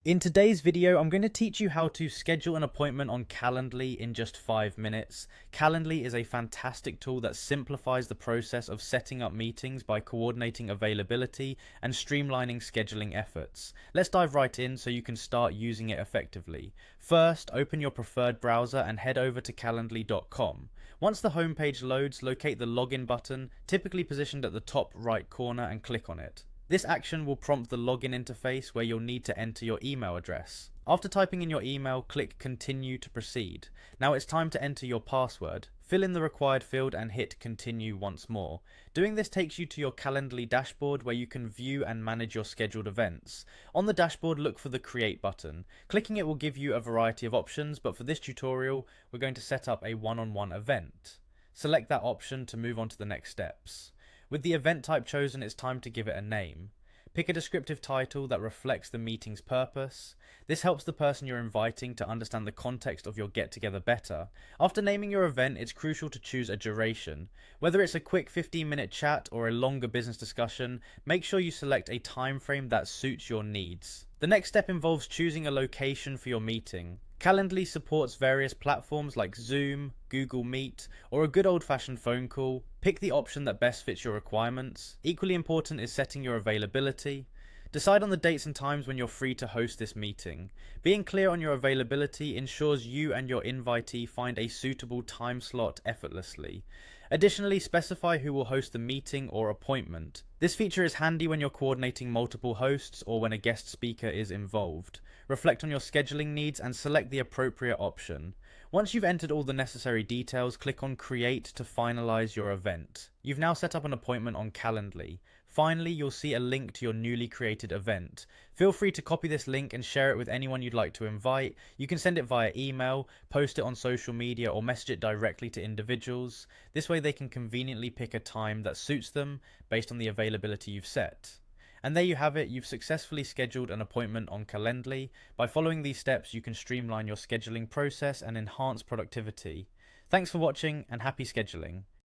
In today's video, I'm going to teach you how to schedule an appointment on Calendly in just 5 minutes. Calendly is a fantastic tool that simplifies the process of setting up meetings by coordinating availability and streamlining scheduling efforts. Let's dive right in so you can start using it effectively. First, open your preferred browser and head over to calendly.com. Once the homepage loads, locate the login button, typically positioned at the top right corner, and click on it. This action will prompt the login interface where you'll need to enter your email address. After typing in your email, click Continue to proceed. Now it's time to enter your password. Fill in the required field and hit Continue once more. Doing this takes you to your Calendly dashboard where you can view and manage your scheduled events. On the dashboard, look for the Create button. Clicking it will give you a variety of options, but for this tutorial, we're going to set up a one-on-one event. Select that option to move on to the next steps. With the event type chosen, it's time to give it a name. Pick a descriptive title that reflects the meeting's purpose. This helps the person you're inviting to understand the context of your get-together better. After naming your event, it's crucial to choose a duration. Whether it's a quick 15-minute chat or a longer business discussion, make sure you select a time frame that suits your needs. The next step involves choosing a location for your meeting. Calendly supports various platforms like Zoom, Google Meet, or a good old-fashioned phone call. Pick the option that best fits your requirements. Equally important is setting your availability. Decide on the dates and times when you're free to host this meeting. Being clear on your availability ensures you and your invitee find a suitable time slot effortlessly. Additionally, specify who will host the meeting or appointment. This feature is handy when you're coordinating multiple hosts or when a guest speaker is involved. Reflect on your scheduling needs and select the appropriate option. Once you've entered all the necessary details, click on Create to finalize your event. You've now set up an appointment on Calendly. Finally, you'll see a link to your newly created event. Feel free to copy this link and share it with anyone you'd like to invite. You can send it via email, post it on social media, or message it directly to individuals. This way they can conveniently pick a time that suits them based on the availability you've set. And there you have it, you've successfully scheduled an appointment on Calendly. By following these steps, you can streamline your scheduling process and enhance productivity. Thanks for watching and happy scheduling.